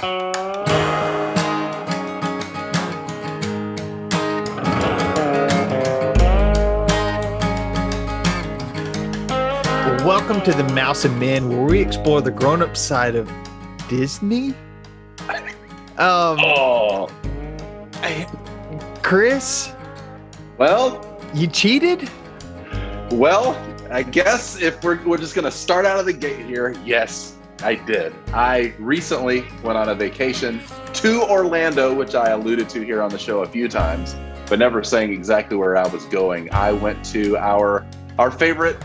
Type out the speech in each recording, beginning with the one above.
Welcome to the Mouse and Men, where we explore the grown-up side of Disney. Chris, Well, you cheated? well, I guess if we're just gonna start out of the gate here, yes, I did. I recently went on a vacation to Orlando, which I alluded to here on the show a few times, but never saying exactly where I was going. I went to our favorite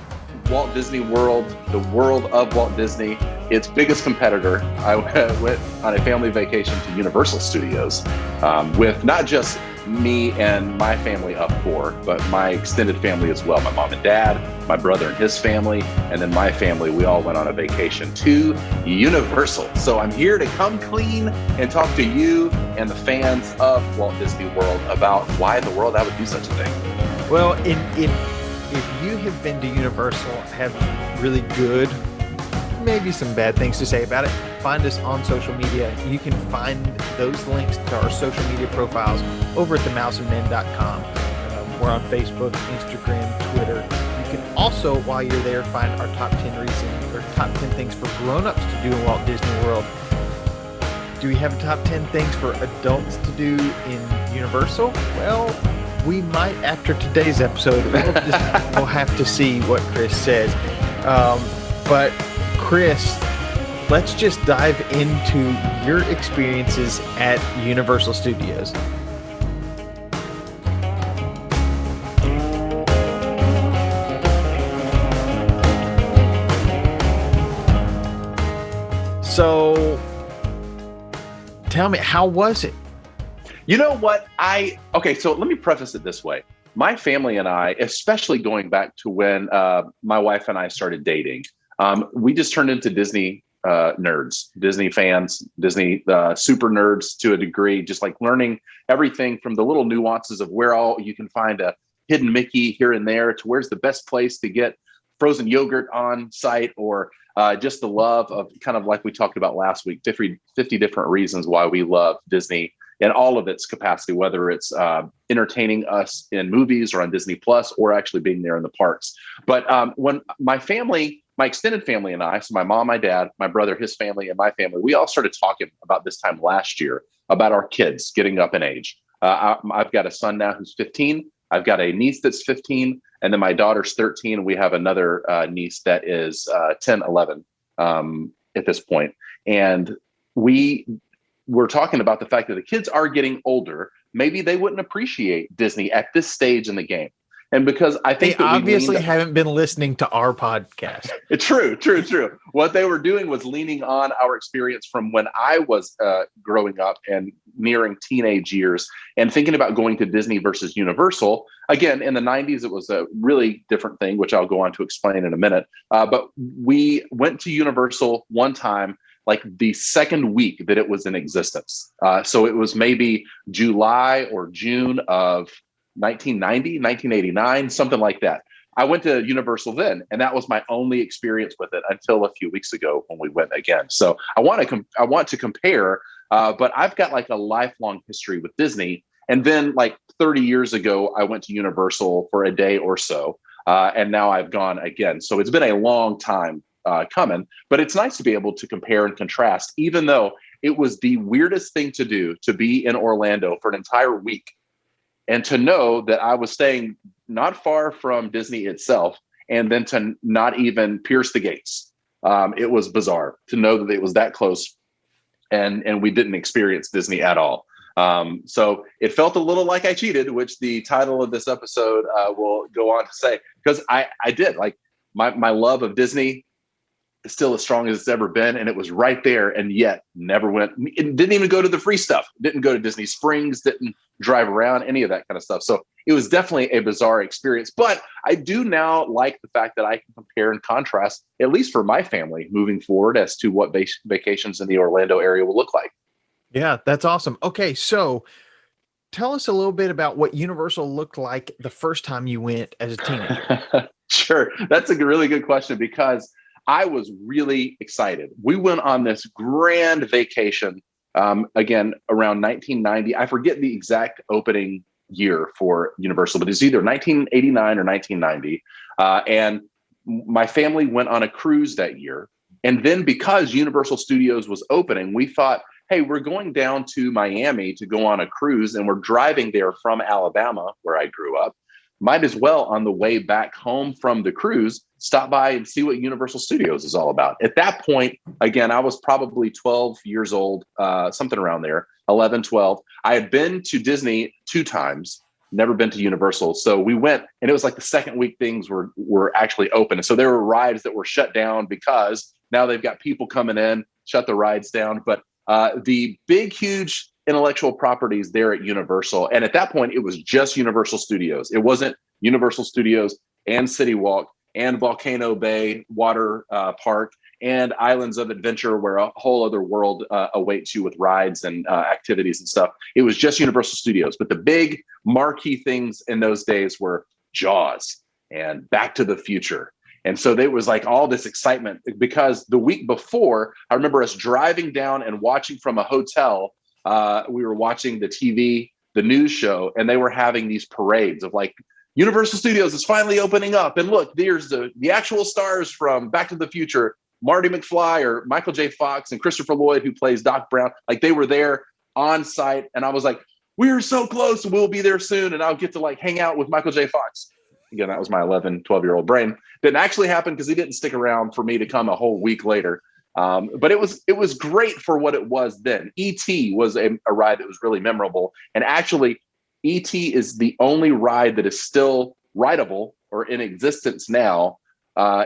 Walt Disney World, the world of Walt Disney, its biggest competitor. I went on a family vacation to Universal Studios with not just me and my family of four, but my extended family as well. My mom and dad, my brother and his family, and then my family. We all went on a vacation to Universal. So I'm here to come clean and talk to you and the fans of Walt Disney World about why in the world I would do such a thing. Well, if you have been to Universal, have really good, maybe some bad things to say about it, find us on social media. You can find those links to our social media profiles over at themouseandmen.com. We're on Facebook, Instagram, Twitter. You can also, while you're there, find our top 10 reasons or top 10 things for grown-ups to do in Walt Disney World. Do we have a top 10 things for adults to do in Universal? Well, we might after today's episode. We'll have to see what Chris says. But Chris, let's just dive into your experiences at Universal Studios. So tell me, how was it? You know what? So let me preface it this way. My family and I, especially going back to when my wife and I started dating, we just turned into Disney nerds, Disney fans, Disney super nerds to a degree, just like learning everything from the little nuances of where all you can find a hidden Mickey here and there to where's the best place to get frozen yogurt on site, or just the love of, kind of like we talked about last week, 50 different reasons why we love Disney in all of its capacity, whether it's entertaining us in movies or on Disney Plus, or actually being there in the parks. But when my extended family and I, so my mom, my dad, my brother, his family, and my family, we all started talking about this time last year about our kids getting up in age. I've got a son now who's 15. I've got a niece that's 15, and then my daughter's 13. We have another niece that is 10, 11 at this point. And we're talking about the fact that the kids are getting older. Maybe they wouldn't appreciate Disney at this stage in the game. And because I think they obviously haven't been listening to our podcast. True. What they were doing was leaning on our experience from when I was growing up and nearing teenage years and thinking about going to Disney versus Universal. Again, in the 90s, it was a really different thing, which I'll go on to explain in a minute. But we went to Universal one time, like the second week that it was in existence. So it was maybe July or June of 1990, 1989, something like that. I went to Universal then, and that was my only experience with it until a few weeks ago when we went again. So I want to compare, but I've got like a lifelong history with Disney. And then like 30 years ago, I went to Universal for a day or so, and now I've gone again. So it's been a long time coming, but it's nice to be able to compare and contrast, even though it was the weirdest thing to do to be in Orlando for an entire week and to know that I was staying not far from Disney itself, and then to not even pierce the gates. It was bizarre to know that it was that close, and we didn't experience Disney at all. So it felt a little like I cheated, which the title of this episode will go on to say, because I did. Like my love of Disney is still as strong as it's ever been, and it was right there, and yet never went. It didn't even go to the free stuff. Didn't go to Disney Springs. Didn't drive around, any of that kind of stuff. So it was definitely a bizarre experience. But I do now like the fact that I can compare and contrast, at least for my family, moving forward as to what vacations in the Orlando area will look like. Yeah, that's awesome. Okay, so tell us a little bit about what Universal looked like the first time you went as a teenager. Sure. That's a really good question, because I was really excited. We went on this grand vacation again, around 1990. I forget the exact opening year for Universal, but it's either 1989 or 1990. And my family went on a cruise that year. And then because Universal Studios was opening, we thought, hey, we're going down to Miami to go on a cruise, and we're driving there from Alabama, where I grew up. Might as well, on the way back home from the cruise, stop by and see what Universal Studios is all about. At that point, again, I was probably 12 years old, something around there, 11, 12. I had been to Disney 2 times, never been to Universal. So we went, and it was like the second week things were actually open. And so there were rides that were shut down because now they've got people coming in, shut the rides down. But the big, huge intellectual properties there at Universal. And at that point, it was just Universal Studios. It wasn't Universal Studios and City Walk and Volcano Bay Water Park and Islands of Adventure, where a whole other world awaits you with rides and activities and stuff. It was just Universal Studios. But the big marquee things in those days were Jaws and Back to the Future. And so there was like all this excitement because the week before, I remember us driving down and watching from a hotel. We were watching the TV, the news show, and they were having these parades of like, Universal Studios is finally opening up. And look, there's the actual stars from Back to the Future, Marty McFly or Michael J. Fox and Christopher Lloyd, who plays Doc Brown. Like they were there on site. And I was like, we're so close. We'll be there soon. And I'll get to like hang out with Michael J. Fox. Again, that was my 11, 12-year-old brain. Didn't actually happen because he didn't stick around for me to come a whole week later. But it was great for what it was then. E.T. was a ride that was really memorable. And actually, E.T. is the only ride that is still rideable or in existence now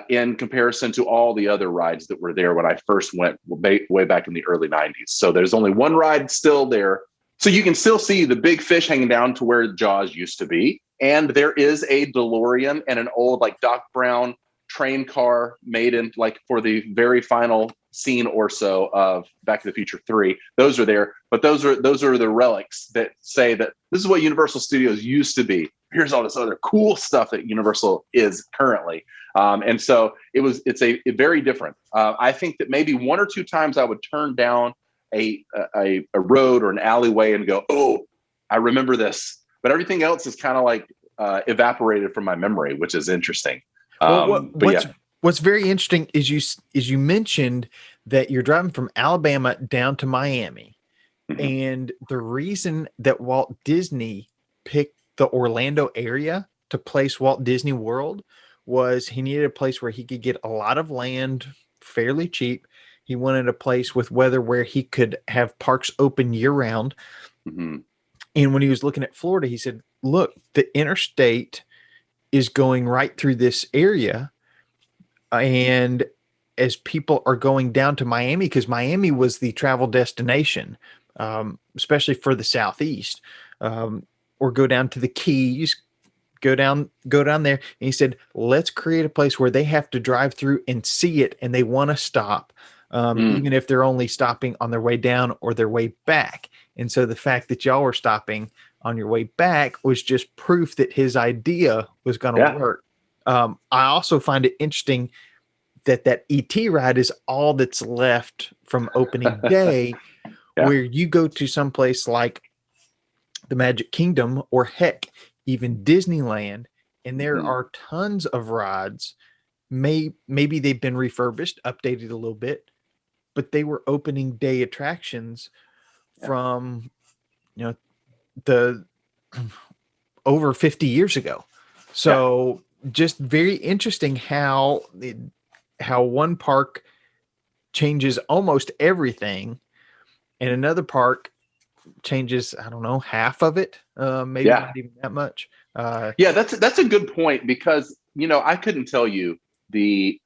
in comparison to all the other rides that were there when I first went way back in the early 90s. So there's only one ride still there. So you can still see the big fish hanging down to where Jaws used to be. And there is a DeLorean and an old like Doc Brown train car made in like for the very final scene or so of Back to the Future 3. Those are there, but those are the relics that say that this is what Universal Studios used to be. Here's all this other cool stuff that Universal is currently. And so it's a very different. I think that maybe 1 or 2 times I would turn down a road or an alleyway and go, oh, I remember this. But everything else is kind of like evaporated from my memory, which is interesting. What's very interesting is you mentioned that you're driving from Alabama down to Miami. Mm-hmm. And the reason that Walt Disney picked the Orlando area to place Walt Disney World was he needed a place where he could get a lot of land fairly cheap. He wanted a place with weather where he could have parks open year round. Mm-hmm. And when he was looking at Florida, he said, look, the interstate is going right through this area. And as people are going down to Miami, because Miami was the travel destination, especially for the Southeast, or go down to the Keys, go down there. And he said, let's create a place where they have to drive through and see it. And they want to stop, even if they're only stopping on their way down or their way back. And so the fact that y'all were stopping on your way back was just proof that his idea was going to work. I also find it interesting that ET ride is all that's left from opening day, where you go to someplace like the Magic Kingdom or heck, even Disneyland, and there are tons of rides. Maybe they've been refurbished, updated a little bit, but they were opening day attractions from, the over 50 years ago. So just very interesting how one park changes almost everything and another park changes, I don't know, half of it, maybe not even that much. That's a good point because, I couldn't tell you the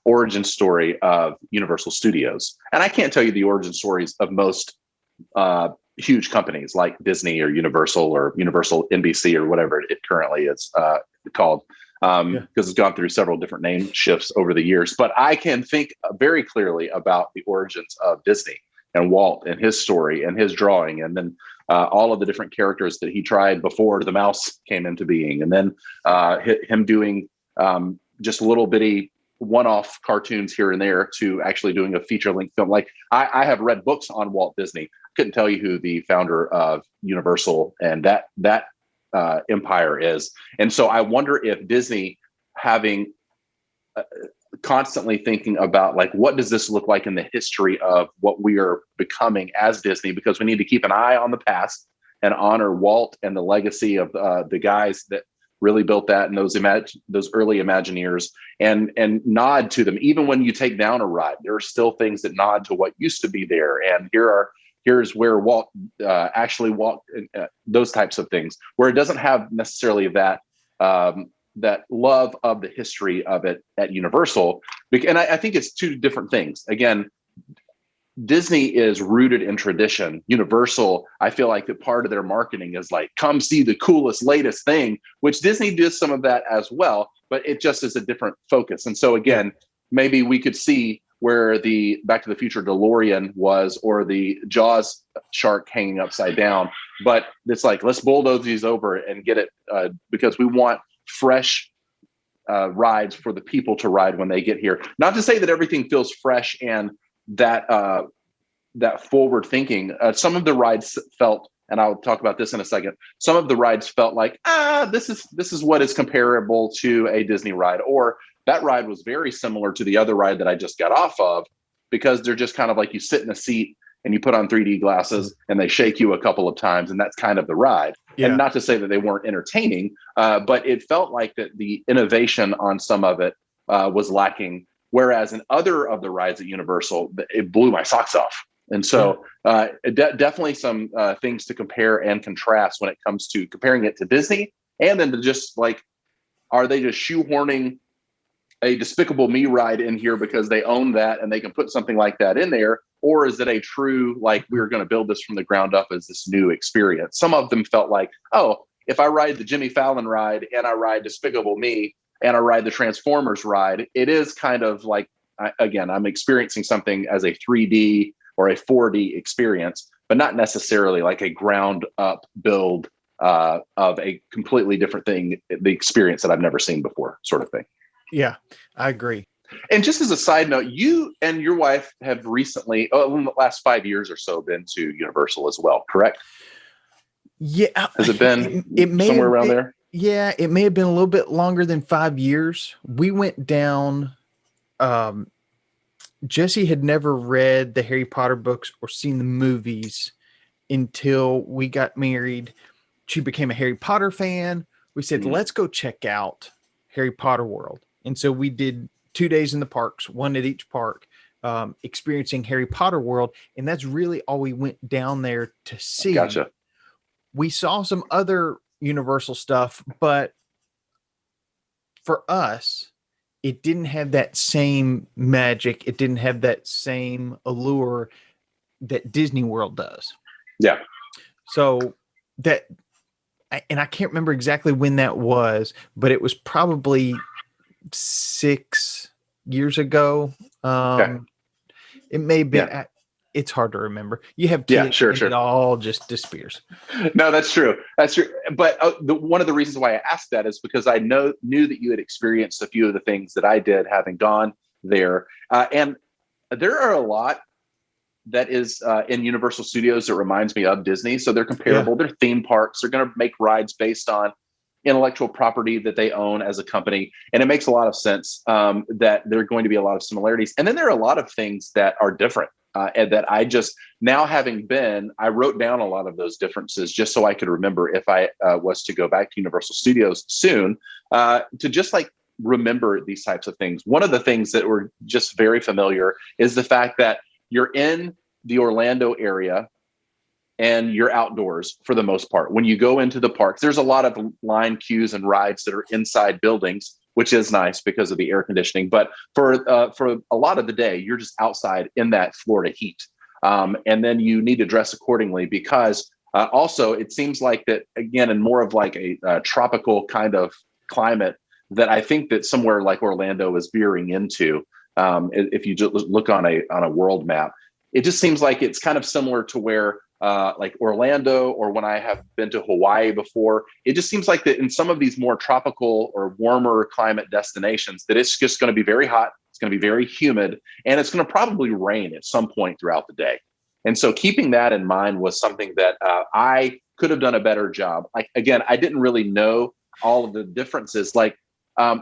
origin story of Universal Studios, and I can't tell you the origin stories of most huge companies like Disney or Universal NBC or whatever it currently is called, because it's gone through several different name shifts over the years. But I can think very clearly about the origins of Disney and Walt and his story and his drawing, and then all of the different characters that he tried before the mouse came into being, and then him doing just little bitty one-off cartoons here and there to actually doing a feature-length film. Like I have read books on Walt Disney. Couldn't tell you who the founder of Universal and that empire is. And so I wonder if Disney having constantly thinking about like, what does this look like in the history of what we are becoming as Disney? Because we need to keep an eye on the past and honor Walt and the legacy of the guys that really built that and those early Imagineers, and nod to them. Even when you take down a ride, there are still things that nod to what used to be there. And here's where Walt actually walked, those types of things, where it doesn't have necessarily that that love of the history of it at Universal. And I think it's two different things. Again, Disney is rooted in tradition. Universal, I feel like that part of their marketing is like, come see the coolest, latest thing, which Disney does some of that as well, but it just is a different focus. And so again, maybe we could see where the Back to the Future DeLorean was, or the Jaws shark hanging upside down. But it's like, let's bulldoze these over and get it, because we want fresh rides for the people to ride when they get here. Not to say that everything feels fresh and that forward thinking. Some of the rides felt, and I'll talk about this in a second, some of the rides felt like, this is what is comparable to a Disney ride, or that ride was very similar to the other ride that I just got off of, because they're just kind of like, you sit in a seat and you put on 3D glasses and they shake you a couple of times, and that's kind of the ride. Yeah. And not to say that they weren't entertaining, but it felt like that the innovation on some of it was lacking. Whereas in other of the rides at Universal, it blew my socks off. And so definitely some things to compare and contrast when it comes to comparing it to Disney, and then to just like, are they just shoehorning a Despicable Me ride in here because they own that and they can put something like that in there? Or is it a true, like, we're going to build this from the ground up as this new experience? Some of them felt like, oh, if I ride the Jimmy Fallon ride and I ride Despicable Me and I ride the Transformers ride, it is kind of like, again, I'm experiencing something as a 3D or a 4D experience, but not necessarily like a ground up build of a completely different thing, the experience that I've never seen before, sort of thing. Yeah, I agree. And just as a side note, you and your wife have recently, in the last 5 years or so, been to Universal as well, correct? Yeah. Has it been it may somewhere around been, there? Yeah, it may have been a little bit longer than 5 years. We went down. Jessie had never read the Harry Potter books or seen the movies until we got married. She became a Harry Potter fan. We said, let's go check out Harry Potter World. And so we did 2 days in the parks, one at each park, experiencing Harry Potter World. And that's really all we went down there to see. Gotcha. We saw some other Universal stuff, but for us, it didn't have that same magic. It didn't have that same allure that Disney World does. Yeah. So that, and I can't remember exactly when that was, but it was probably 6 years ago. Okay. It may have been, it's hard to remember. You have kids, sure. It all just disappears. No, that's true. That's true. But one of the reasons why I asked that is because I knew that you had experienced a few of the things that I did, having gone there. And there are a lot that is in Universal Studios that reminds me of Disney. So they're comparable. Yeah. They're theme parks. They're going to make rides based on intellectual property that they own as a company. And it makes a lot of sense that there are going to be a lot of similarities. And then there are a lot of things that are different. And that I just, now having been, I wrote down a lot of those differences just so I could remember if I was to go back to Universal Studios soon, to just like remember these types of things. One of the things that were just very familiar is the fact that you're in the Orlando area and you're outdoors for the most part. When you go into the parks, there's a lot of line queues and rides that are inside buildings, which is nice because of the air conditioning. But for a lot of the day, you're just outside in that Florida heat. And then you need to dress accordingly because also it seems like that, again, in more of like a tropical kind of climate that I think that somewhere like Orlando is veering into. If you just look on a world map, it just seems like it's kind of similar to where like Orlando, or when I have been to Hawaii before, it just seems like that in some of these more tropical or warmer climate destinations, that it's just going to be very hot. It's going to be very humid, and it's going to probably rain at some point throughout the day. And so keeping that in mind was something that I could have done a better job. Like, again, I didn't really know all of the differences. Like,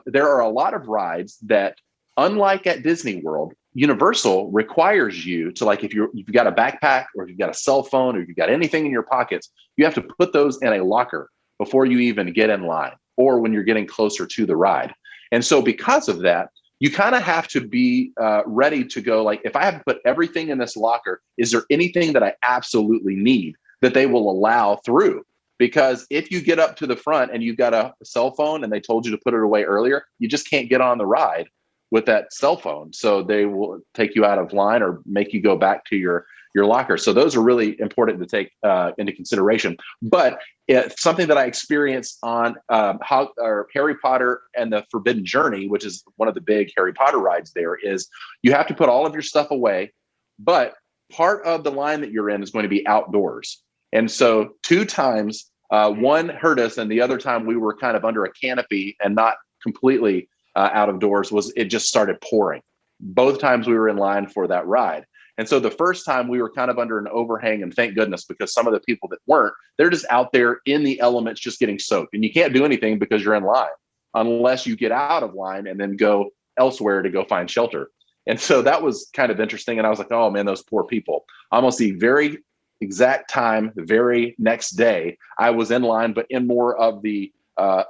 there are a lot of rides that, unlike at Disney World, Universal requires you to, like, if you've got a backpack, or if you've got a cell phone, or if you've got anything in your pockets, you have to put those in a locker before you even get in line, or when you're getting closer to the ride. And so because of that, you kind of have to be ready to go, like, if I have to put everything in this locker, is there anything that I absolutely need that they will allow through? Because if you get up to the front and you've got a cell phone and they told you to put it away earlier, you just can't get on the ride with that cell phone. So they will take you out of line or make you go back to your locker. So those are really important to take into consideration. But it's something that I experienced on Harry Potter and the Forbidden Journey, which is one of the big Harry Potter rides there, is you have to put all of your stuff away, but part of the line that you're in is going to be outdoors. And so 2 times, one hurt us, and the other time we were kind of under a canopy and not completely out of doors, was it just started pouring. Both times we were in line for that ride. And so the first time we were kind of under an overhang, and thank goodness, because some of the people that weren't, they're just out there in the elements, just getting soaked. And you can't do anything because you're in line unless you get out of line and then go elsewhere to go find shelter. And so that was kind of interesting. And I was like, oh man, those poor people. Almost the very exact time, the very next day, I was in line, but in more of the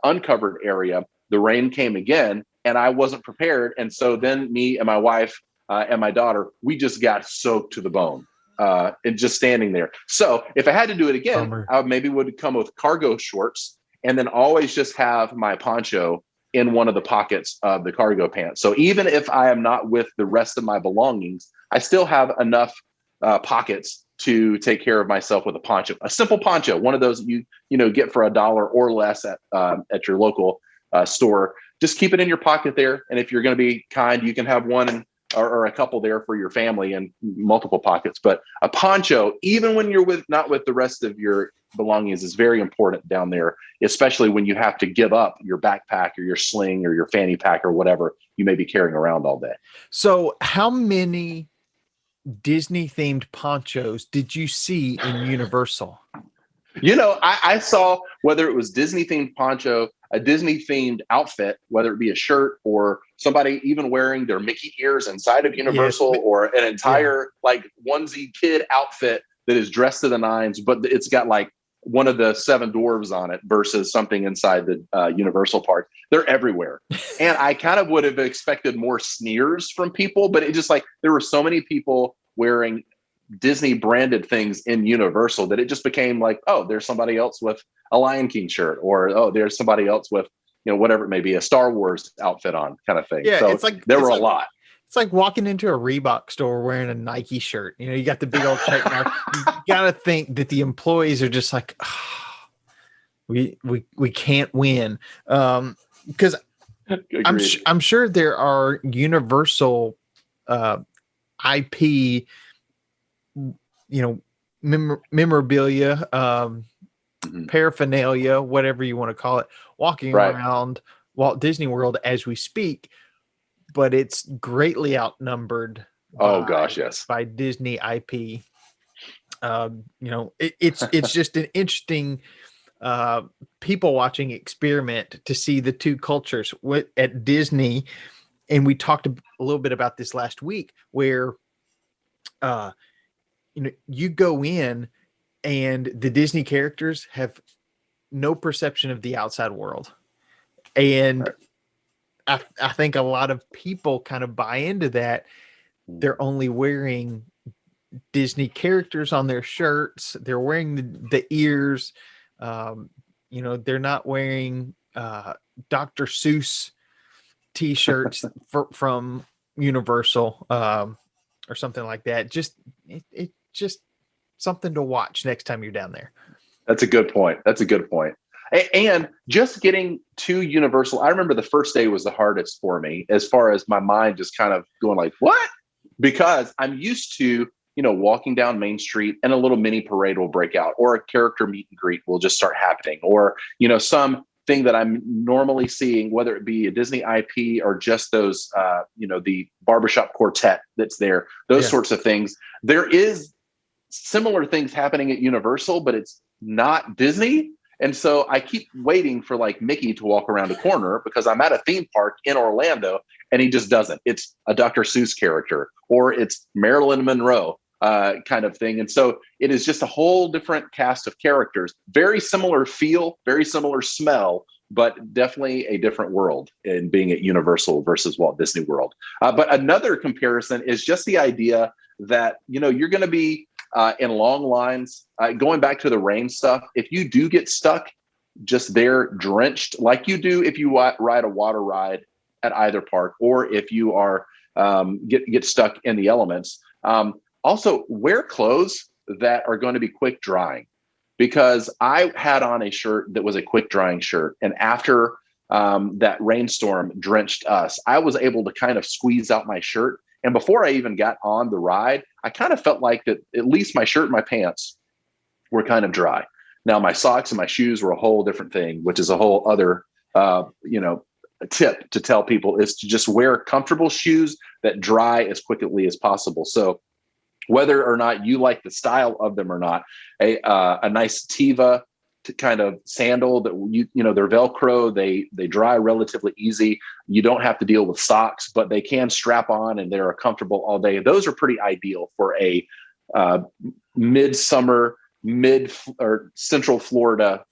uncovered area. The rain came again, and I wasn't prepared. And so then me and my wife and my daughter, we just got soaked to the bone and just standing there. So if I had to do it again, I maybe would come with cargo shorts, and then always just have my poncho in one of the pockets of the cargo pants. So even if I am not with the rest of my belongings, I still have enough pockets to take care of myself with a poncho, a simple poncho, one of those you get for $1 or less at your local store. Just keep it in your pocket there. And if you're going to be kind, you can have one or a couple there for your family and multiple pockets. But a poncho, even when you're not with the rest of your belongings, is very important down there, especially when you have to give up your backpack or your sling or your fanny pack or whatever you may be carrying around all day. So how many Disney themed ponchos did you see in Universal? I saw, whether it was Disney themed poncho, a Disney themed outfit, whether it be a shirt or somebody even wearing their Mickey ears inside of Universal, or an entire like onesie kid outfit that is dressed to the nines, but it's got like one of the 7 dwarves on it versus something inside the Universal park. They're everywhere. And I kind of would have expected more sneers from people, but it just, like, there were so many people wearing Disney branded things in Universal that it just became like, oh, there's somebody else with a Lion King shirt, or oh, there's somebody else with, whatever it may be, a Star Wars outfit on, kind of thing. Yeah, so it's like, there were a lot. It's like walking into a Reebok store wearing a Nike shirt. You got the big old check mark. You got to think that the employees are just like, oh, we can't win, because I'm sure there are Universal IP, memorabilia, paraphernalia, whatever you want to call it, walking around Walt Disney World as we speak, but it's greatly outnumbered. By Disney IP. It's just an interesting people watching experiment to see the two cultures at Disney. And we talked a little bit about this last week, where you go in and the Disney characters have no perception of the outside world. And I think a lot of people kind of buy into that. They're only wearing Disney characters on their shirts. They're wearing the ears. They're not wearing Dr. Seuss t-shirts from Universal or something like that. It's just something to watch next time you're down there. That's a good point. And just getting to Universal, I remember the first day was the hardest for me, as far as my mind just kind of going like, what? Because I'm used to, walking down Main Street and a little mini parade will break out, or a character meet and greet will just start happening, or, some thing that I'm normally seeing, whether it be a Disney IP or just those, the barbershop quartet that's there, those sorts of things. There is similar things happening at Universal, but it's not Disney. And so I keep waiting for like Mickey to walk around a corner because I'm at a theme park in Orlando and he just doesn't. It's a Dr. Seuss character, or it's Marilyn Monroe kind of thing. And so it is just a whole different cast of characters, very similar feel, very similar smell, but definitely a different world in being at Universal versus Walt Disney World. But another comparison is just the idea that, you're going to be in long lines, going back to the rain stuff. If you do get stuck just there drenched, like you do if you ride a water ride at either park, or if you are get stuck in the elements, also wear clothes that are going to be quick drying, because I had on a shirt that was a quick drying shirt. And after that rainstorm drenched us, I was able to kind of squeeze out my shirt. And before I even got on the ride, I kind of felt like that at least my shirt and my pants were kind of dry. Now my socks and my shoes were a whole different thing, which is a whole other, tip to tell people, is to just wear comfortable shoes that dry as quickly as possible. So whether or not you like the style of them or not, a nice Teva kind of sandal that they're Velcro, they dry relatively easy. You don't have to deal with socks, but they can strap on and they're comfortable all day. Those are pretty ideal for a midsummer, or Central Florida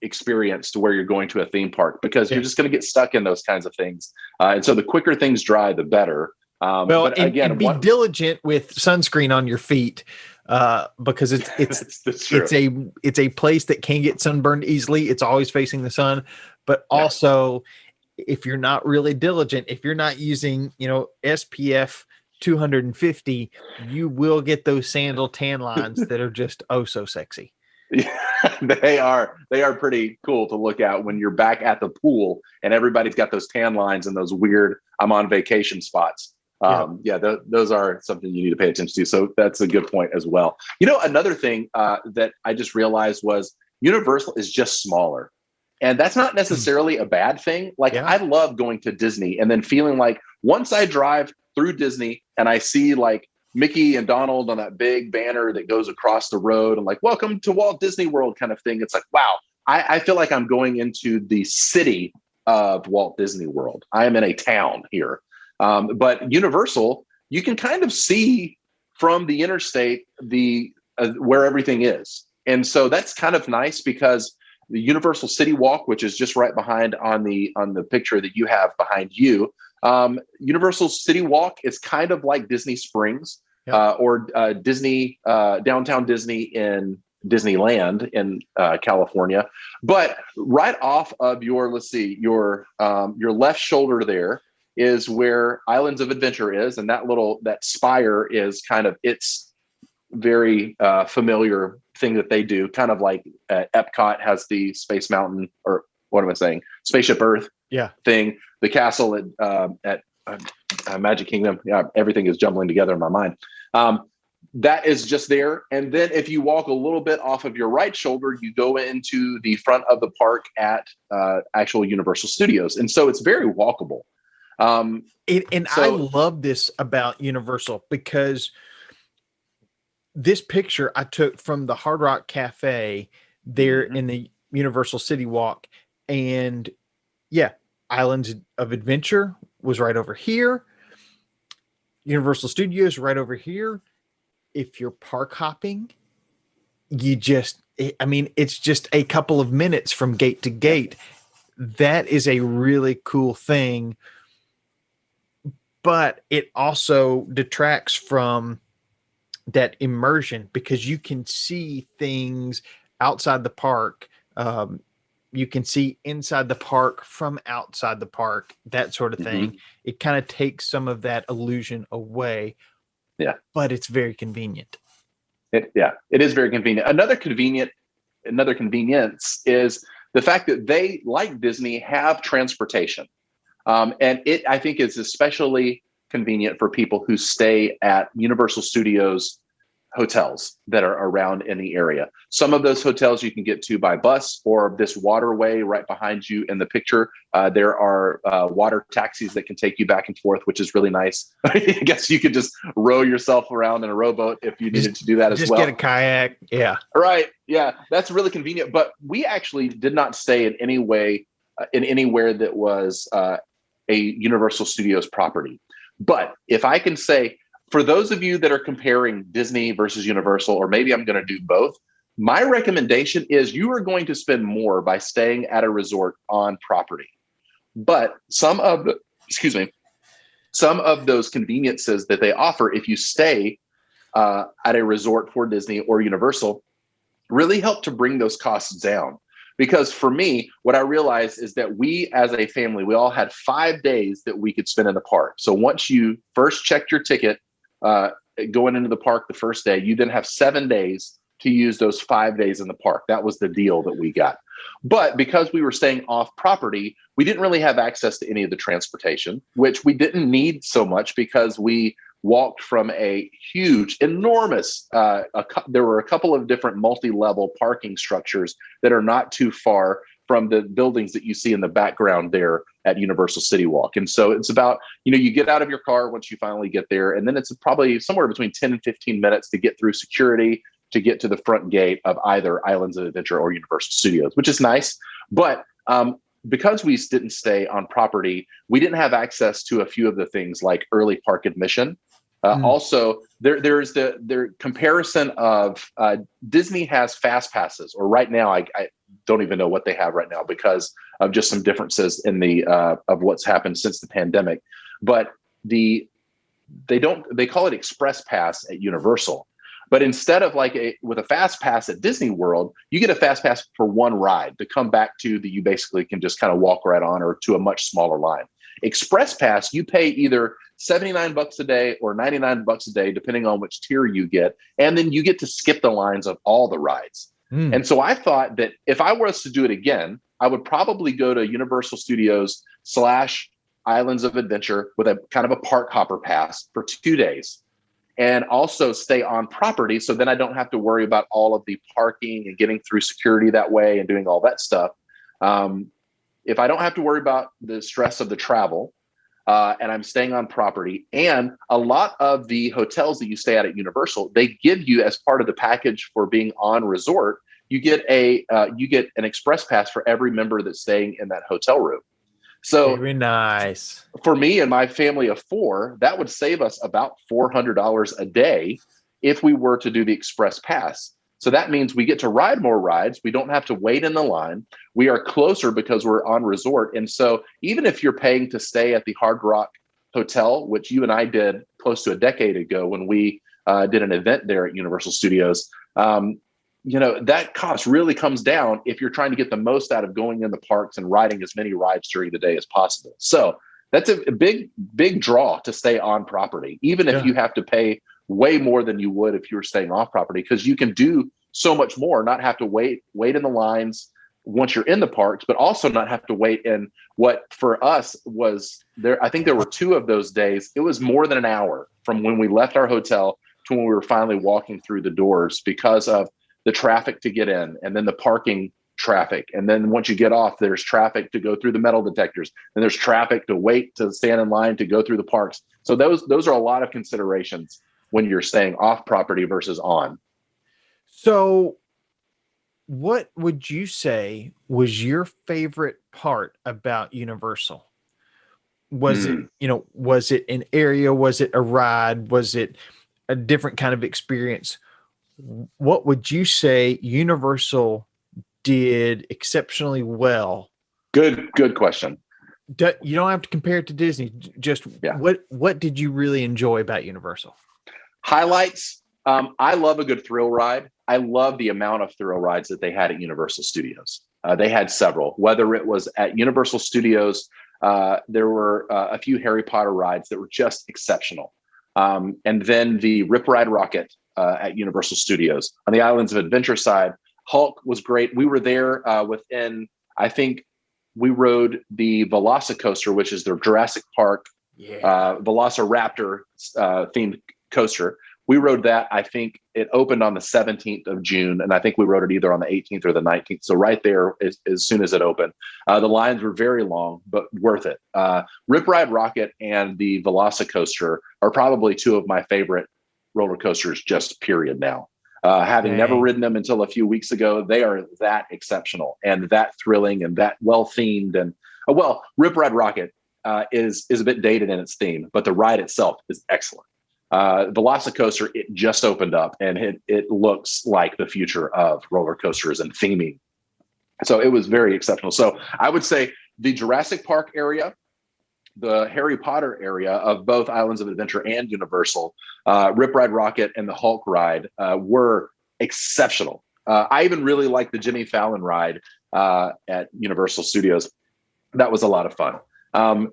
experience to where you're going to a theme park, because you're just going to get stuck in those kinds of things. And so the quicker things dry, the better. But again, and be diligent with sunscreen on your feet, because it's a place that can get sunburned easily. It's always facing the sun, but also if you're not really diligent, if you're not using, SPF 250, you will get those sandal tan lines that are just so sexy. Yeah, they are pretty cool to look at when you're back at the pool and everybody's got those tan lines and those weird I'm on vacation spots. Those are something you need to pay attention to. So that's a good point as well. Another thing that I just realized was Universal is just smaller, and that's not necessarily a bad thing. I love going to Disney and then feeling like once I drive through Disney and I see like Mickey and Donald on that big banner that goes across the road and like, welcome to Walt Disney World kind of thing. It's like, wow, I feel like I'm going into the city of Walt Disney World. I am in a town here. But Universal, you can kind of see from the interstate where everything is. And so that's kind of nice, because the Universal City Walk, which is just right behind on the picture that you have behind you, Universal City Walk is kind of like Disney Springs, or Disney downtown Disney in Disneyland in California. But right off of your left shoulder there is where Islands of Adventure is, and that spire is kind of its very familiar thing that they do, kind of like Epcot has the Space Mountain, or what am I saying? Spaceship Earth thing. The castle at Magic Kingdom. Yeah, everything is jumbling together in my mind. That is just there. And then if you walk a little bit off of your right shoulder, you go into the front of the park at actual Universal Studios. And so it's very walkable. I love this about Universal, because this picture I took from the Hard Rock Cafe there in the Universal City Walk, and Islands of Adventure was right over here. Universal Studios right over here. If you're park hopping, it's just a couple of minutes from gate to gate. That is a really cool thing, but it also detracts from that immersion, because you can see things outside the park. You can see inside the park from outside the park, that sort of thing. It kind of takes some of that illusion away. Yeah. But it's very convenient. It is very convenient. Another convenience is the fact that they, like Disney, have transportation. And I think is especially convenient for people who stay at Universal Studios hotels that are around in the area. Some of those hotels you can get to by bus or this waterway right behind you in the picture. There are water taxis that can take you back and forth, which is really nice. I guess you could just row yourself around in a rowboat if you needed to do that as well. Just get a kayak. Yeah. Right. Yeah. That's really convenient. But we actually did not stay in any way in anywhere that was a Universal Studios property. But if I can say, for those of you that are comparing Disney versus Universal, or maybe I'm going to do both, my recommendation is you are going to spend more by staying at a resort on property. But some of those conveniences that they offer, if you stay at a resort for Disney or Universal, really help to bring those costs down. Because for me, what I realized is that we as a family, we all had 5 days that we could spend in the park. So once you first checked your ticket, going into the park the first day, you then have 7 days to use those 5 days in the park. That was the deal that we got. But because we were staying off property, we didn't really have access to any of the transportation, which we didn't need so much because we walked from a huge, enormous, there were a couple of different multi-level parking structures that are not too far from the buildings that you see in the background there at Universal City Walk. And so it's about, you get out of your car once you finally get there, and then it's probably somewhere between 10 and 15 minutes to get through security to get to the front gate of either Islands of Adventure or Universal Studios, which is nice. But because we didn't stay on property, we didn't have access to a few of the things like early park admission. Also, there's the comparison of Disney has fast passes, or right now I don't even know what they have right now because of just some differences in the of what's happened since the pandemic. But they call it Express Pass at Universal. But instead of with a fast pass at Disney World, you get a fast pass for one ride to come back to that you basically can just kind of walk right on, or to a much smaller line. Express Pass, you pay either $79 a day or $99 a day, depending on which tier you get. And then you get to skip the lines of all the rides. And so I thought that if I was to do it again, I would probably go to Universal Studios / Islands of Adventure with a kind of a park hopper pass for 2 days, and also stay on property. So then I don't have to worry about all of the parking and getting through security that way and doing all that stuff. If I don't have to worry about the stress of the travel, and I'm staying on property, and a lot of the hotels that you stay at Universal, they give you as part of the package for being on resort, you get an express pass for every member that's staying in that hotel room. So very nice. For me and my family of 4, that would save us about $400 a day if we were to do the express pass. So that means we get to ride more rides. We don't have to wait in the line. We are closer because we're on resort. And so even if you're paying to stay at the Hard Rock Hotel, which you and I did close to a decade ago when we did an event there at Universal Studios, that cost really comes down if you're trying to get the most out of going in the parks and riding as many rides during the day as possible. So that's a big, big draw to stay on property, even if you have to pay way more than you would if you were staying off property, because you can do so much more, not have to wait in the lines once you're in the parks, but also not have to wait in what for us was there. I think there were 2 of those days. It was more than an hour from when we left our hotel to when we were finally walking through the doors because of the traffic to get in, and then the parking traffic. And then once you get off, there's traffic to go through the metal detectors, and there's traffic to wait to stand in line to go through the parks. So those are a lot of considerations when you're staying off property versus on. So what would you say was your favorite part about Universal? Was it an area? Was it a ride? Was it a different kind of experience? What would you say Universal did exceptionally well? Good question. You don't have to compare it to Disney. Just what did you really enjoy about Universal? Highlights. I love a good thrill ride. I love the amount of thrill rides that they had at Universal Studios. They had several, whether it was at Universal Studios, there were a few Harry Potter rides that were just exceptional. And then the Rip Ride Rocket at Universal Studios. On the Islands of Adventure side, Hulk was great. We were there I think we rode the Velocicoaster, which is their Jurassic Park Velociraptor themed coaster. We rode that. I think it opened on the 17th of June, and I think we rode it either on the 18th or the 19th. So right there, as soon as it opened, the lines were very long, but worth it. Rip Ride Rocket and the Velocicoaster are probably two of my favorite roller coasters, just period now. Having never ridden them until a few weeks ago, they are that exceptional and that thrilling and that well themed. And Rip Ride Rocket is a bit dated in its theme, but the ride itself is excellent. Velocicoaster, it just opened up and it looks like the future of roller coasters and theming. So it was very exceptional. So I would say the Jurassic Park area, the Harry Potter area of both Islands of Adventure and Universal, Rip Ride Rocket and the Hulk ride were exceptional. I even really liked the Jimmy Fallon ride at Universal Studios. That was a lot of fun.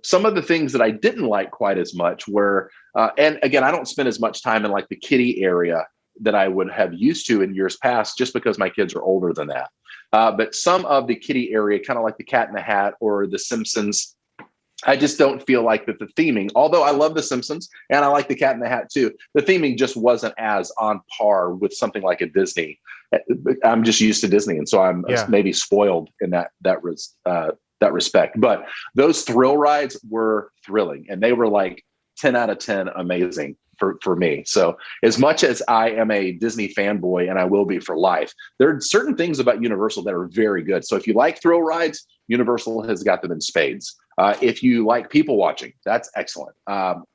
Some of the things that I didn't like quite as much were, and again, I don't spend as much time in like the kiddie area that I would have used to in years past, just because my kids are older than that. But some of the kiddie area, kind of like the Cat in the Hat or the Simpsons, I just don't feel like that the theming, although I love the Simpsons and I like the Cat in the Hat too, the theming just wasn't as on par with something like a Disney. I'm just used to Disney, and so I'm maybe spoiled in that respect. But those thrill rides were thrilling, and they were like 10 out of 10 amazing for me. So as much as I am a Disney fanboy, and I will be for life, there are certain things about Universal that are very good. So if you like thrill rides, Universal has got them in spades. If you like people watching, that's excellent.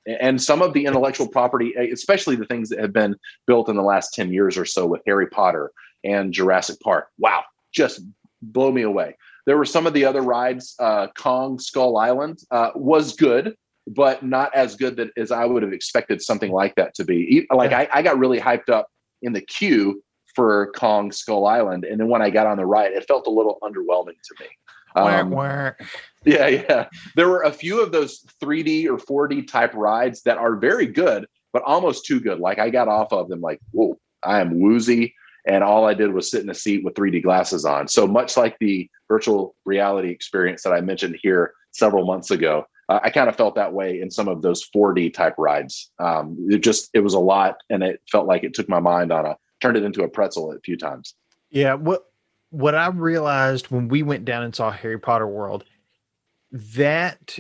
And some of the intellectual property, especially the things that have been built in the last 10 years or so with Harry Potter and Jurassic Park, wow, just blow me away. There were some of the other rides. Kong Skull Island was good, but not as good as I would have expected something like that to be. I got really hyped up in the queue for Kong Skull Island, and then when I got on the ride, it felt a little underwhelming to me. Yeah. There were a few of those 3D or 4D type rides that are very good, but almost too good. Like I got off of them like, whoa, I am woozy. And all I did was sit in a seat with 3D glasses on. So much like the virtual reality experience that I mentioned here several months ago, I kind of felt that way in some of those 4D type rides. It was a lot, and it felt like it took my mind turned it into a pretzel a few times. Yeah. What I realized when we went down and saw Harry Potter World, that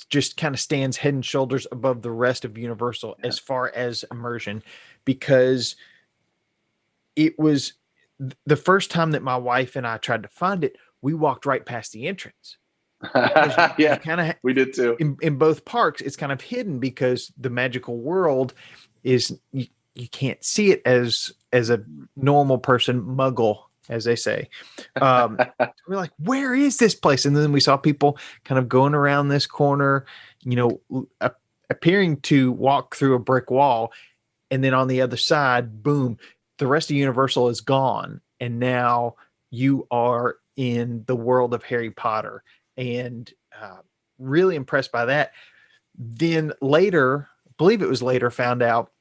just kind of stands head and shoulders above the rest of Universal as far as immersion, because it was the first time that my wife and I tried to find it, we walked right past the entrance. We did too. In both parks, it's kind of hidden because the magical world is you can't see it as a normal person, muggle, as they say. We're like, where is this place? And then we saw people kind of going around this corner, appearing to walk through a brick wall. And then on the other side, boom, the rest of Universal is gone. And now you are in the world of Harry Potter. And really impressed by that. Then later, I believe it was later, found out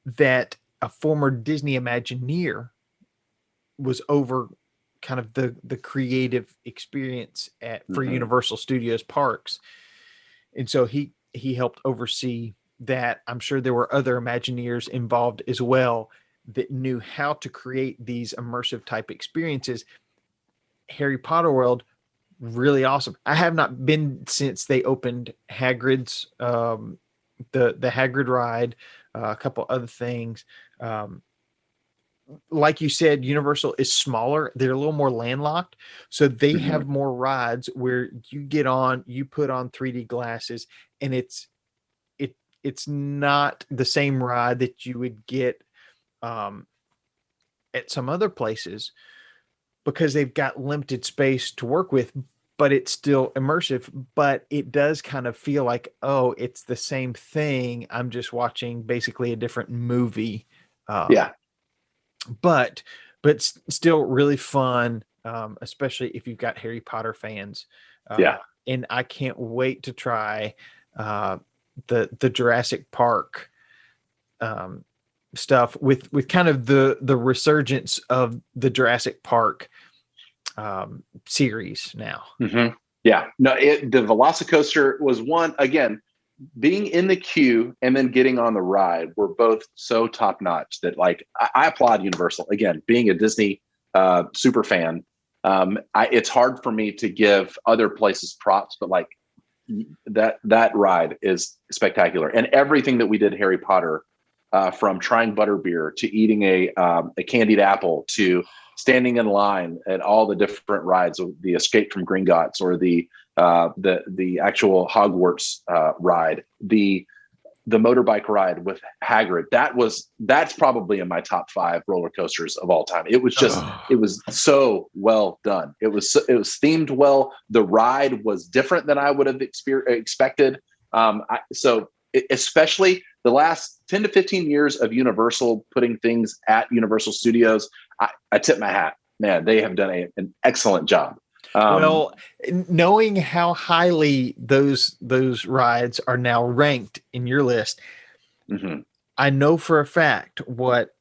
that a former Disney Imagineer was over kind of the creative experience for Universal Studios parks. And so he helped oversee that. I'm sure there were other Imagineers involved as well that knew how to create these immersive type experiences. Harry Potter World, really awesome. I have not been since they opened Hagrid's, the Hagrid ride, a couple other things. Like you said, Universal is smaller. They're a little more landlocked. So they have more rides where you get on, you put on 3D glasses, and it's not the same ride that you would get at some other places, because they've got limited space to work with, but it's still immersive. But it does kind of feel like, oh, it's the same thing. I'm just watching basically a different movie. But still really fun, especially if you've got Harry Potter fans. And I can't wait to try the Jurassic Park stuff with kind of the resurgence of the Jurassic Park series now. The Velocicoaster was one, again, being in the queue and then getting on the ride were both so top notch that like I applaud Universal. Again, being a Disney super fan, it's hard for me to give other places props, but like that ride is spectacular. And everything that we did Harry Potter, from trying butterbeer to eating a candied apple to standing in line at all the different rides, the Escape from Gringotts or the actual Hogwarts ride, the motorbike ride with Hagrid. That's probably in my top 5 roller coasters of all time. It was just it was so well done. It was themed well. The ride was different than I would have expected. Especially the last 10 to 15 years of Universal putting things at Universal Studios, I tip my hat. Man, they have done an excellent job. Well, knowing how highly those rides are now ranked in your list, mm-hmm. I know for a fact what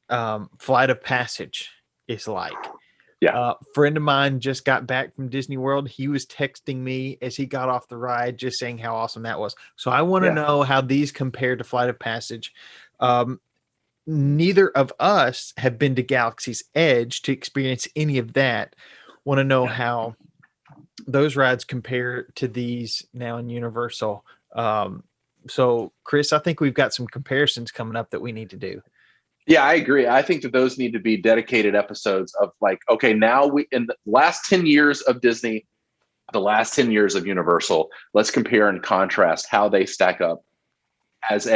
Flight of Passage is like. Yeah. A friend of mine just got back from Disney World. He was texting me as he got off the ride, just saying how awesome that was. So I want to know how these compare to Flight of Passage. Neither of us have been to Galaxy's Edge to experience any of that. Want to know how those rides compare to these now in Universal. So Chris, I think we've got some comparisons coming up that we need to do. Yeah, I agree. I think that those need to be dedicated episodes of like, okay, now in the last 10 years of Disney, the last 10 years of Universal, let's compare and contrast how they stack up as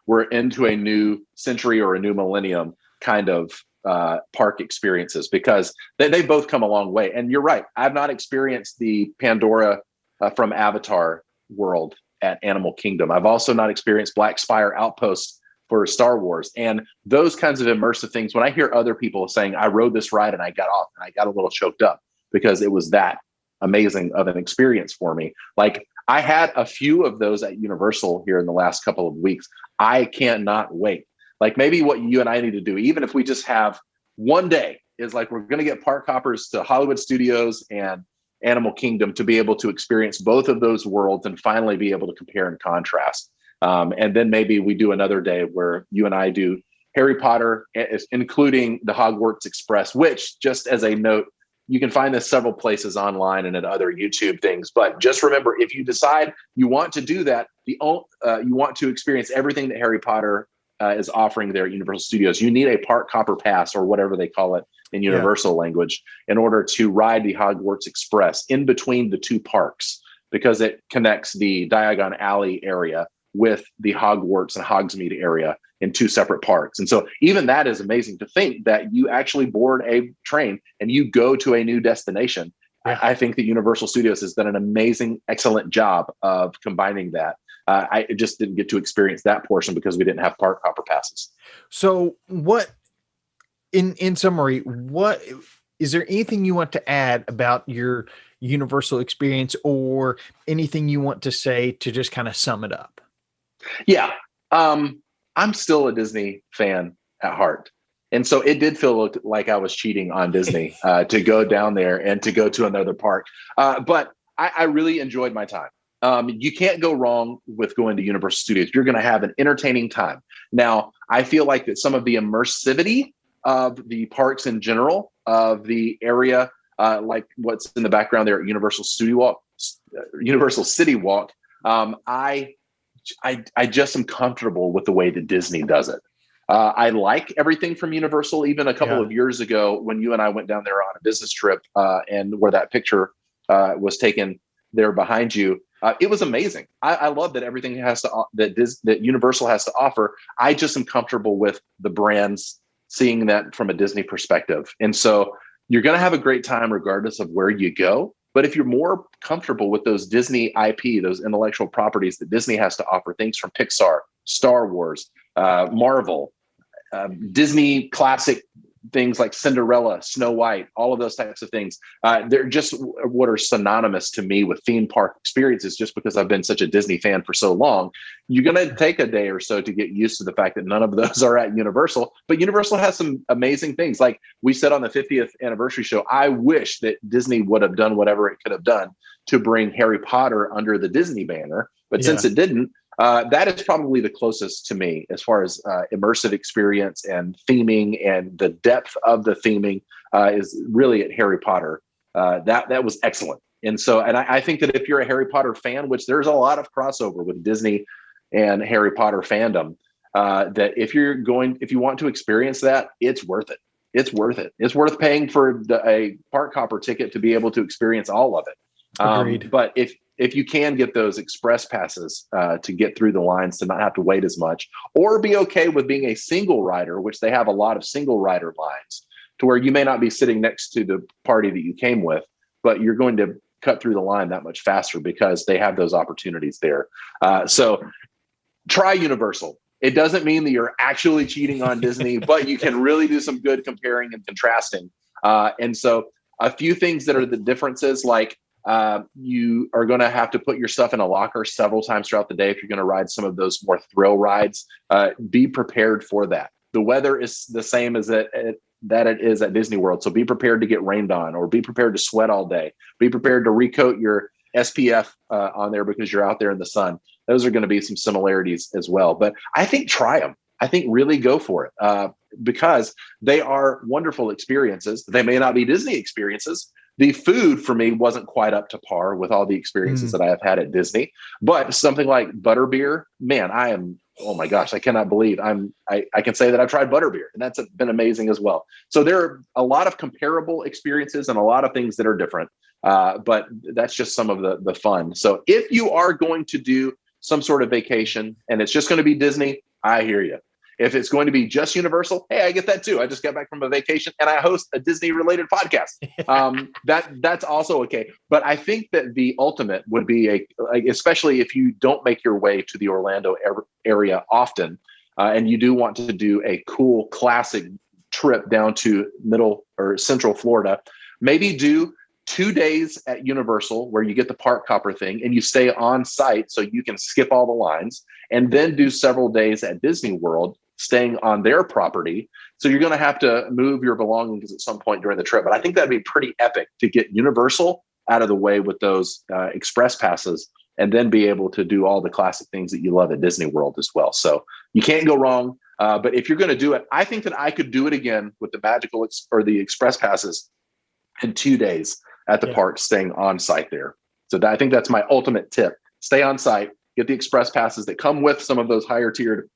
we're into a new century or a new millennium kind of park experiences, because they both come a long way. And you're right. I've not experienced the Pandora from Avatar world at Animal Kingdom. I've also not experienced Black Spire Outpost for Star Wars, and those kinds of immersive things. When I hear other people saying, I rode this ride and I got off and I got a little choked up because it was that amazing of an experience for me. Like, I had a few of those at Universal here in the last couple of weeks. I cannot wait. Like, maybe what you and I need to do, even if we just have one day, is like, we're going to get park hoppers to Hollywood Studios and Animal Kingdom to be able to experience both of those worlds and finally be able to compare and contrast. And then maybe we do another day where you and I do Harry Potter, including the Hogwarts Express, which, just as a note, you can find this several places online and at other YouTube things. But just remember, if you decide you want to do that, you want to experience everything that Harry Potter is offering there at Universal Studios, you need a park hopper pass, or whatever they call it in Universal language, in order to ride the Hogwarts Express in between the two parks, because it connects the Diagon Alley area with the Hogwarts and Hogsmeade area in two separate parks. And so even that is amazing to think that you actually board a train and you go to a new destination. Yeah. I think that Universal Studios has done an amazing, excellent job of combining that. I just didn't get to experience that portion because we didn't have park hopper passes. So what, in summary, what is there anything you want to add about your Universal experience, or anything you want to say to just kind of sum it up? Yeah. I'm still a Disney fan at heart. And so it did feel like I was cheating on Disney to go down there and to go to another park. But I really enjoyed my time. You can't go wrong with going to Universal Studios. You're going to have an entertaining time. Now, I feel like that some of the immersivity of the parks in general, of the area, like what's in the background there at Universal City Walk, I just am comfortable with the way that Disney does it. I like everything from Universal. Even a couple of years ago, when you and I went down there on a business trip, and where that picture was taken there behind you, it was amazing. I love that everything that Universal has to offer. I just am comfortable with the brands, seeing that from a Disney perspective. And so you're going to have a great time regardless of where you go. But if you're more comfortable with those Disney IP, those intellectual properties that Disney has to offer, things from Pixar, Star Wars, Marvel, Disney classic things like Cinderella, Snow White, all of those types of things, they're just what are synonymous to me with theme park experiences, just because I've been such a Disney fan for so long. You're going to take a day or so to get used to the fact that none of those are at Universal, but Universal has some amazing things. Like we said on the 50th anniversary show, I wish that Disney would have done whatever it could have done to bring Harry Potter under the Disney banner, but since it didn't, That is probably the closest to me as far as immersive experience and theming, and the depth of the theming is really at Harry Potter. That was excellent. And so, and I think that if you're a Harry Potter fan, which there's a lot of crossover with Disney and Harry Potter fandom, that if you want to experience that, it's worth it. It's worth it. It's worth paying for a park hopper ticket to be able to experience all of it. Agreed. But if you can get those express passes to get through the lines, to not have to wait as much, or be okay with being a single rider, which they have a lot of single rider lines, to where you may not be sitting next to the party that you came with, but you're going to cut through the line that much faster because they have those opportunities there. So try Universal. It doesn't mean that you're actually cheating on Disney, but you can really do some good comparing and contrasting. And so a few things that are the differences, like you are going to have to put your stuff in a locker several times throughout the day if you're going to ride some of those more thrill rides. Be prepared for that. The weather is the same as that it is at Disney World. So be prepared to get rained on, or be prepared to sweat all day. Be prepared to recoat your SPF on there because you're out there in the sun. Those are going to be some similarities as well. But I think try them. I think really go for it because they are wonderful experiences. They may not be Disney experiences. The food for me wasn't quite up to par with all the experiences that I have had at Disney. But something like butterbeer, man, oh my gosh, I cannot believe I can say that I've tried butterbeer, and that's been amazing as well. So there are a lot of comparable experiences and a lot of things that are different. But that's just some of the fun. So if you are going to do some sort of vacation and it's just going to be Disney, I hear you. If it's going to be just Universal, hey, I get that too. I just got back from a vacation and I host a Disney related podcast. That's also okay. But I think that the ultimate would be especially if you don't make your way to the Orlando area often, and you do want to do a cool classic trip down to middle or central Florida, maybe do 2 days at Universal where you get the park hopper thing and you stay on site so you can skip all the lines, and then do several days at Disney World staying on their property. So you're going to have to move your belongings at some point during the trip. But I think that'd be pretty epic to get Universal out of the way with those express passes, and then be able to do all the classic things that you love at Disney World as well. So you can't go wrong. But if you're going to do it, I think that I could do it again with the magical or the express passes in 2 days at the park, staying on site there. So I think that's my ultimate tip. Stay on site, get the express passes that come with some of those higher tiered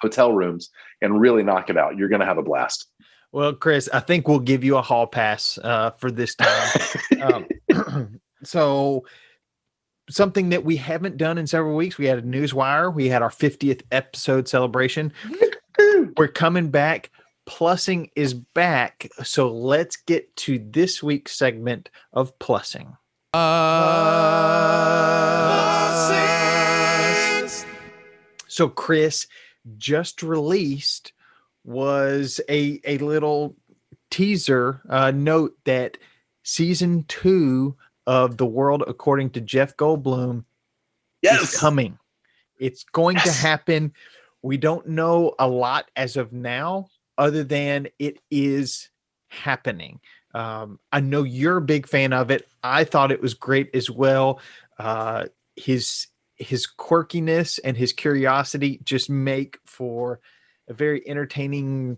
hotel rooms, and really knock it out. You're going to have a blast. Well, Chris, I think we'll give you a hall pass for this time. So something that we haven't done in several weeks, we had a Newswire. We had our 50th episode celebration. We're coming back. Plussing is back. So let's get to this week's segment of Plussing. So Chris, just released was a little teaser note that season 2 of The World According to Jeff Goldblum is coming. It's going to happen. We don't know a lot as of now, other than it is happening. I know you're a big fan of it. I thought it was great as well. His quirkiness and his curiosity just make for a very entertaining,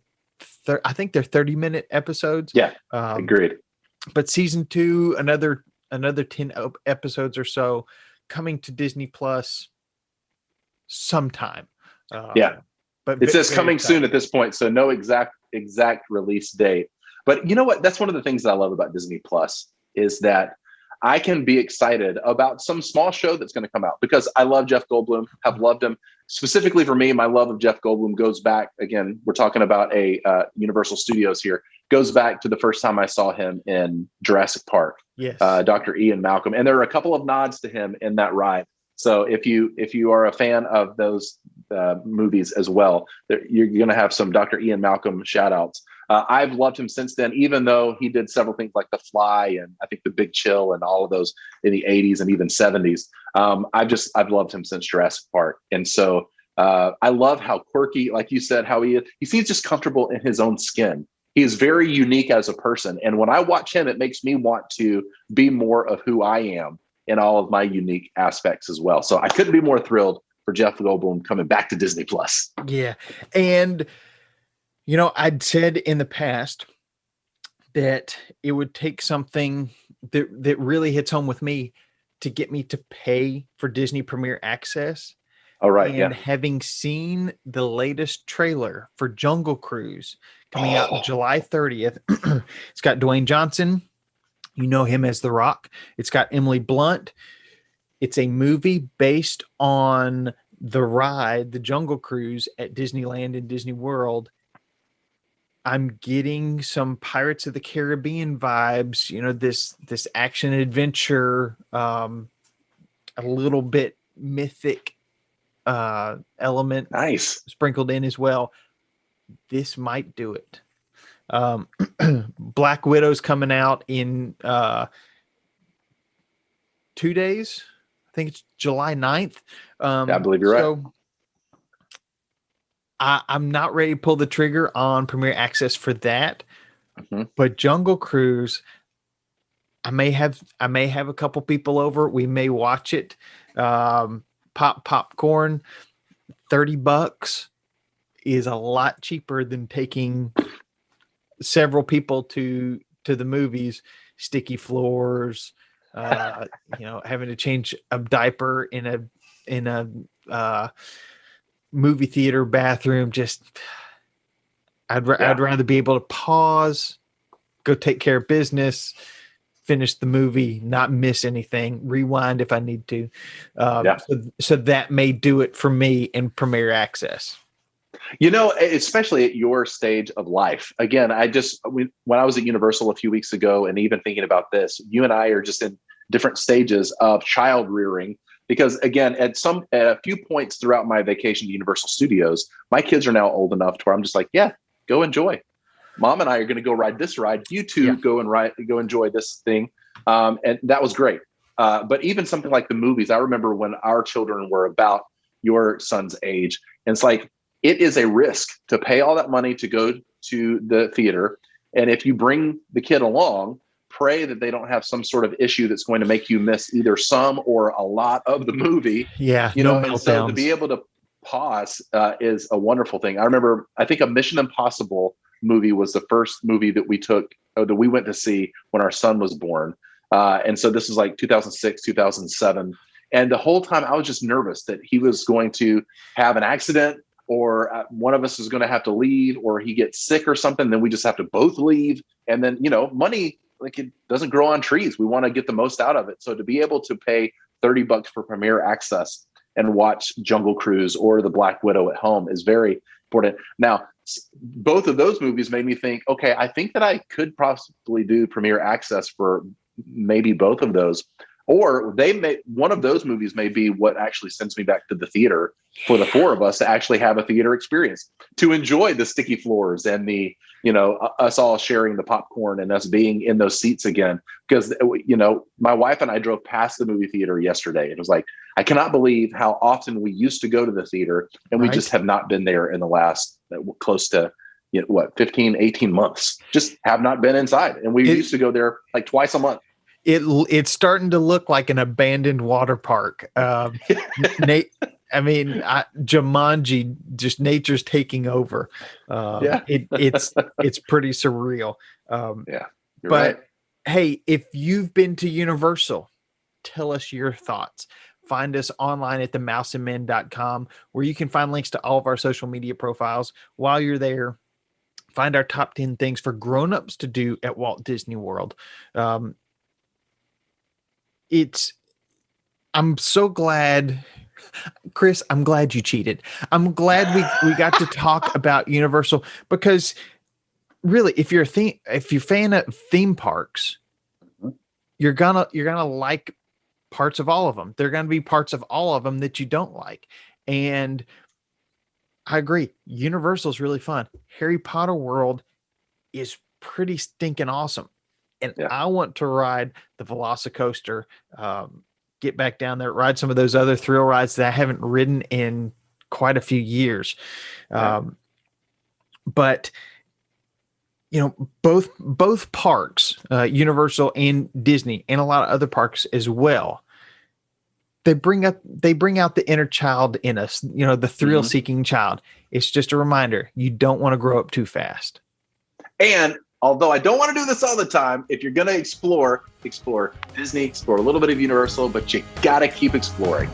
I think they're 30-minute episodes. Yeah, agreed. But season 2, another 10 episodes or so coming to Disney Plus sometime. But it says coming soon at this point, so no exact release date. But you know what? That's one of the things that I love about Disney Plus is that I can be excited about some small show that's going to come out because I love Jeff Goldblum, have loved him. Specifically for me, my love of Jeff Goldblum goes back, again, we're talking about a Universal Studios here, goes back to the first time I saw him in Jurassic Park. Yes. Dr. Ian Malcolm. And there are a couple of nods to him in that ride. So if you are a fan of those movies as well, you're going to have some Dr. Ian Malcolm shout outs. I've loved him since then, even though he did several things like The Fly and I think The Big Chill and all of those in the 80s and even 70s. I've loved him since Jurassic Park. And so I love how quirky, like you said, how he seems just comfortable in his own skin. He is very unique as a person. And when I watch him, it makes me want to be more of who I am in all of my unique aspects as well. So I couldn't be more thrilled for Jeff Goldblum coming back to Disney Plus. Yeah. And, I'd said in the past that it would take something that really hits home with me to get me to pay for Disney Premier Access. All right. And having seen the latest trailer for Jungle Cruise coming out July 30th, it's got Dwayne Johnson. You know him as The Rock. It's got Emily Blunt. It's a movie based on the ride, the Jungle Cruise at Disneyland and Disney World. I'm getting some Pirates of the Caribbean vibes, this action adventure, a little bit mythic element sprinkled in as well. This might do it. Black Widow's coming out in 2 days. I think it's July 9th. I believe you're right. I'm not ready to pull the trigger on Premier Access for that, but Jungle Cruise, I may have a couple people over. We may watch it. Popcorn, $30 is a lot cheaper than taking several people to the movies. Sticky floors, having to change a diaper in a movie theater bathroom. I'd rather be able to pause, go take care of business, finish the movie, not miss anything, rewind if I need to. So that may do it for me in Premier Access. Especially at your stage of life. Again, when I was at Universal a few weeks ago, and even thinking about this, you and I are just in different stages of child rearing. Because again, at a few points throughout my vacation to Universal Studios, my kids are now old enough to where I'm just like, yeah, go enjoy. Mom and I are going to go ride this ride. You two go enjoy this thing. And that was great. But even something like the movies, I remember when our children were about your son's age, and it's like, it is a risk to pay all that money to go to the theater. And if you bring the kid along, pray that they don't have some sort of issue that's going to make you miss either some or a lot of the movie. Yeah. And so to be able to pause is a wonderful thing. I remember, I think a Mission Impossible movie was the first movie that we went to see when our son was born. And so this was like 2006, 2007. And the whole time I was just nervous that he was going to have an accident, or one of us is going to have to leave, or he gets sick or something. Then we just have to both leave. And then, money, like, it doesn't grow on trees. We want to get the most out of it. So to be able to pay $30 for Premier Access and watch Jungle Cruise or The Black Widow at home is very important. Now, both of those movies made me think, okay, I think that I could possibly do Premier Access for maybe both of those. Or one of those movies may be what actually sends me back to the theater for the four of us to actually have a theater experience, to enjoy the sticky floors and the, us all sharing the popcorn and us being in those seats again. Because, my wife and I drove past the movie theater yesterday. It was like, I cannot believe how often we used to go to the theater, and we just have not been there in the last close to 15, 18 months. Just have not been inside. And we used to go there like twice a month. It's starting to look like an abandoned water park. Jumanji, just nature's taking over. It's pretty surreal. You're but right. Hey, if you've been to Universal, tell us your thoughts. Find us online at themouseandmen.com, where you can find links to all of our social media profiles. While you're there, find our top 10 things for grown-ups to do at Walt Disney World. I'm so glad, Chris, I'm glad you cheated. I'm glad we got to talk about Universal, because really, if you're a fan of theme parks, you're gonna like parts of all of them. There are gonna be parts of all of them that you don't like. And I agree. Universal is really fun. Harry Potter World is pretty stinking awesome. And I want to ride the Velocicoaster, get back down there, ride some of those other thrill rides that I haven't ridden in quite a few years. But both parks, Universal and Disney, and a lot of other parks as well, they bring out the inner child in us, the thrill seeking child. It's just a reminder, you don't want to grow up too fast. And although I don't want to do this all the time, if you're going to explore Disney, explore a little bit of Universal, but you got to keep exploring.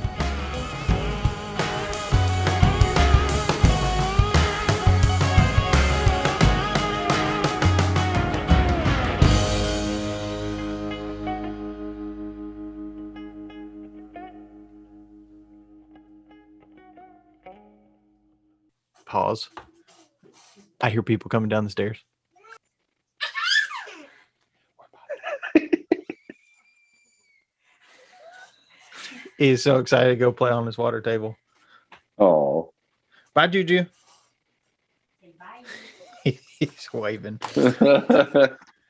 Pause. I hear people coming down the stairs. He's so excited to go play on his water table. Oh. Bye, Juju. Bye. He's waving.